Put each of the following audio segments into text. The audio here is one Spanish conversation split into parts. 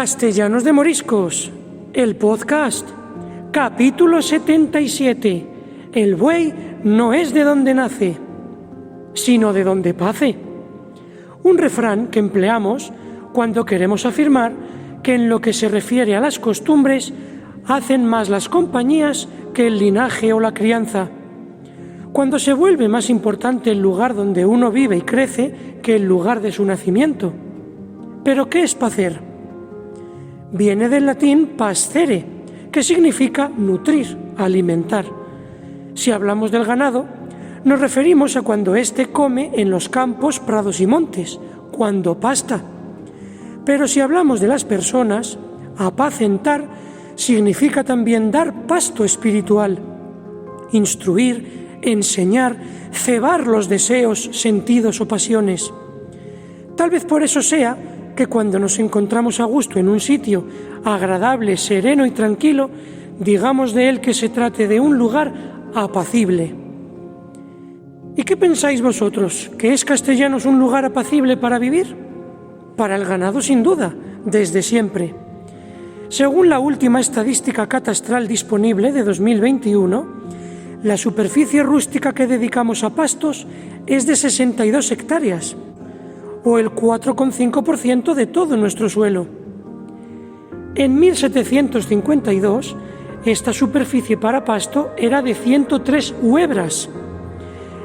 Castellanos de Moriscos, el podcast, capítulo 77. El buey no es de donde nace, sino de donde pace. Un refrán que empleamos cuando queremos afirmar que en lo que se refiere a las costumbres hacen más las compañías que el linaje o la crianza. Cuando se vuelve más importante el lugar donde uno vive y crece que el lugar de su nacimiento. ¿Pero qué es pacer? Viene del latín pascere, que significa nutrir, alimentar. Si hablamos del ganado, nos referimos a cuando éste come en los campos, prados y montes, cuando pasta. Pero si hablamos de las personas, apacentar significa también dar pasto espiritual, instruir, enseñar, cebar los deseos, sentidos o pasiones. Tal vez por eso sea que cuando nos encontramos a gusto en un sitio agradable, sereno y tranquilo, digamos de él que se trate de un lugar apacible. ¿Y qué pensáis vosotros? ¿Que es Castellanos un lugar apacible para vivir? Para el ganado, sin duda, desde siempre. Según la última estadística catastral disponible de 2021, la superficie rústica que dedicamos a pastos es de 62 hectáreas, o el 4,5% de todo nuestro suelo. En 1752, esta superficie para pasto era de 103 huebras,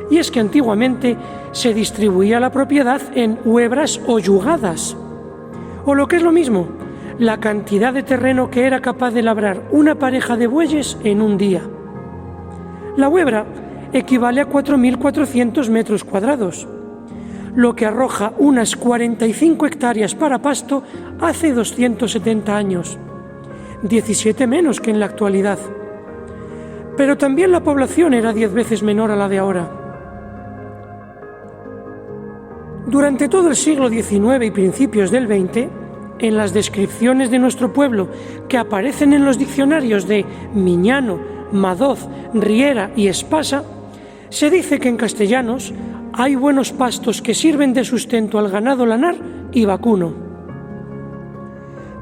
y es que antiguamente se distribuía la propiedad en huebras o yugadas, o lo que es lo mismo, la cantidad de terreno que era capaz de labrar una pareja de bueyes en un día. La huebra equivale a 4.400 metros cuadrados, lo que arroja unas 45 hectáreas para pasto hace 270 años, 17 menos que en la actualidad. Pero también la población era 10 veces menor a la de ahora. Durante todo el siglo XIX y principios del XX, en las descripciones de nuestro pueblo que aparecen en los diccionarios de Miñano, Madoz, Riera y Espasa, se dice que en Castellanos hay buenos pastos que sirven de sustento al ganado lanar y vacuno.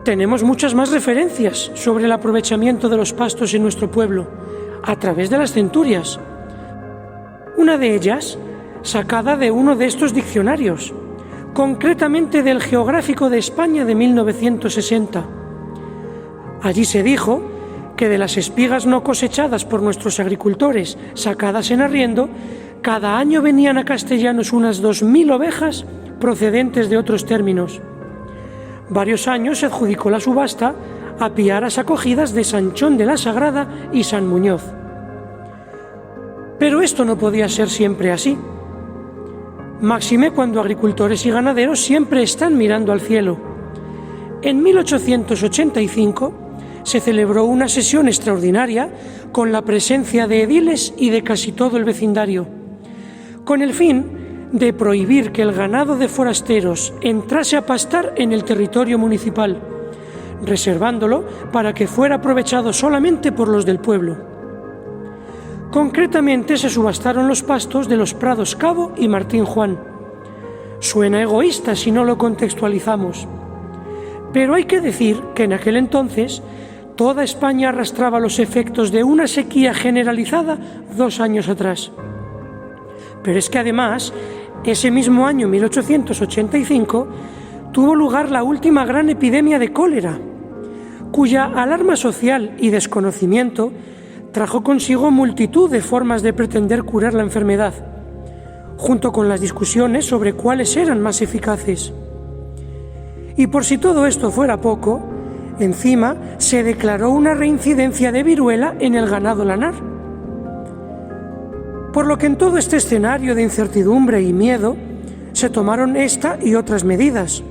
Tenemos muchas más referencias sobre el aprovechamiento de los pastos en nuestro pueblo, a través de las centurias. Una de ellas, sacada de uno de estos diccionarios, concretamente del Geográfico de España de 1960. Allí se dijo que de las espigas no cosechadas por nuestros agricultores, sacadas en arriendo, cada año venían a Castellanos unas 2.000 ovejas procedentes de otros términos. Varios años se adjudicó la subasta a piaras acogidas de Sanchón de la Sagrada y San Muñoz. Pero esto no podía ser siempre así. Máxime cuando agricultores y ganaderos siempre están mirando al cielo. En 1885 se celebró una sesión extraordinaria con la presencia de ediles y de casi todo el vecindario, con el fin de prohibir que el ganado de forasteros entrase a pastar en el territorio municipal, reservándolo para que fuera aprovechado solamente por los del pueblo. Concretamente se subastaron los pastos de los Prados Cabo y Martín Juan. Suena egoísta si no lo contextualizamos, pero hay que decir que en aquel entonces toda España arrastraba los efectos de una sequía generalizada 2 años atrás. Pero es que además, ese mismo año 1885, tuvo lugar la última gran epidemia de cólera, cuya alarma social y desconocimiento trajo consigo multitud de formas de pretender curar la enfermedad, junto con las discusiones sobre cuáles eran más eficaces. Y por si todo esto fuera poco, encima se declaró una reincidencia de viruela en el ganado lanar. Por lo que en todo este escenario de incertidumbre y miedo se tomaron esta y otras medidas,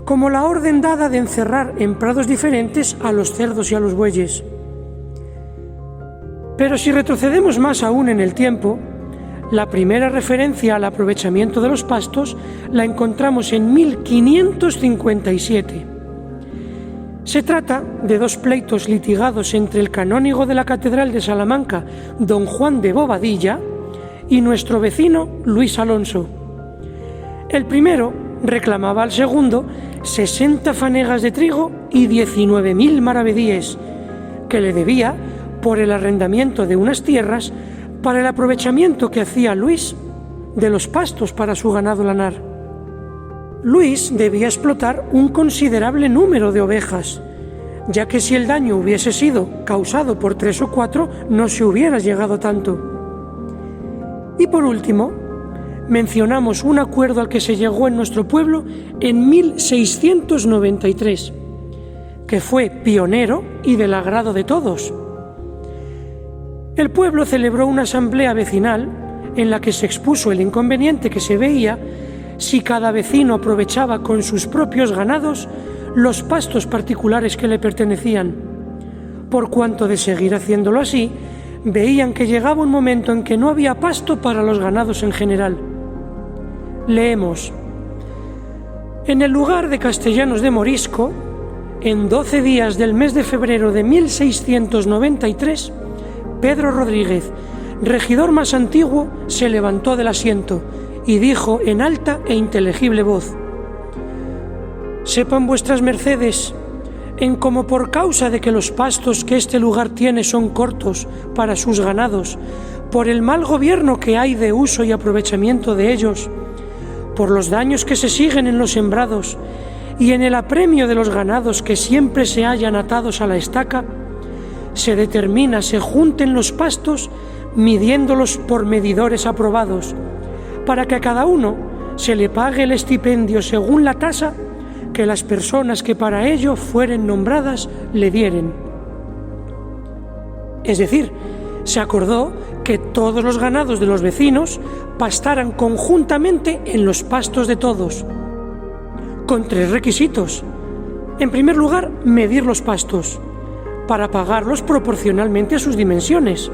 como la orden dada de encerrar en prados diferentes a los cerdos y a los bueyes. Pero si retrocedemos más aún en el tiempo, la primera referencia al aprovechamiento de los pastos la encontramos en 1557. Se trata de 2 pleitos litigados entre el canónigo de la Catedral de Salamanca, don Juan de Bobadilla, y nuestro vecino Luis Alonso. El primero reclamaba al segundo 60 fanegas de trigo y 19.000 maravedíes, que le debía por el arrendamiento de unas tierras para el aprovechamiento que hacía Luis de los pastos para su ganado lanar. Luis debía explotar un considerable número de ovejas, ya que si el daño hubiese sido causado por 3 o 4, no se hubiera llegado a tanto. Y por último, mencionamos un acuerdo al que se llegó en nuestro pueblo en 1693, que fue pionero y del agrado de todos. El pueblo celebró una asamblea vecinal en la que se expuso el inconveniente que se veía si cada vecino aprovechaba con sus propios ganados los pastos particulares que le pertenecían, por cuanto de seguir haciéndolo así, veían que llegaba un momento en que no había pasto para los ganados en general. Leemos: en el lugar de Castellanos de Morisco, en 12 días del mes de febrero de 1693, Pedro Rodríguez, regidor más antiguo, se levantó del asiento y dijo en alta e inteligible voz: sepan vuestras mercedes, en como por causa de que los pastos que este lugar tiene son cortos para sus ganados, por el mal gobierno que hay de uso y aprovechamiento de ellos, por los daños que se siguen en los sembrados y en el apremio de los ganados que siempre se hallan atados a la estaca, se determina se junten los pastos midiéndolos por medidores aprobados, para que a cada uno se le pague el estipendio según la tasa que las personas que para ello fueren nombradas le dieren. Es decir, se acordó que todos los ganados de los vecinos pastaran conjuntamente en los pastos de todos, con 3 requisitos. En primer lugar, medir los pastos, para pagarlos proporcionalmente a sus dimensiones.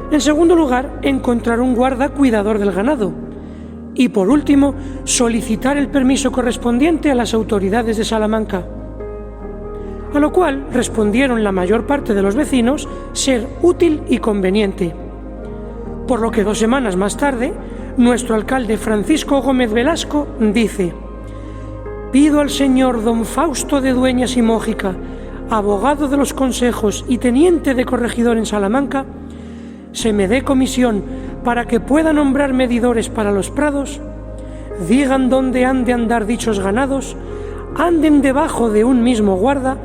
En segundo lugar, encontrar un guarda cuidador del ganado. Y por último, solicitar el permiso correspondiente a las autoridades de Salamanca. A lo cual respondieron la mayor parte de los vecinos ser útil y conveniente. Por lo que 2 semanas más tarde, nuestro alcalde Francisco Gómez Velasco dice: pido al señor don Fausto de Dueñas y Mójica, abogado de los consejos y teniente de corregidor en Salamanca, se me dé comisión para que pueda nombrar medidores para los prados, digan dónde han de andar dichos ganados, anden debajo de un mismo guarda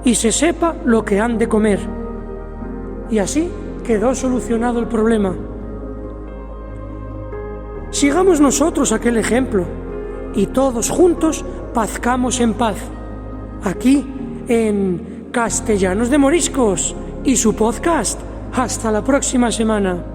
y se sepa lo que han de comer. Y así quedó solucionado el problema. Sigamos nosotros aquel ejemplo y todos juntos pazcamos en paz, aquí en Castellanos de Moriscos y su podcast. Hasta la próxima semana.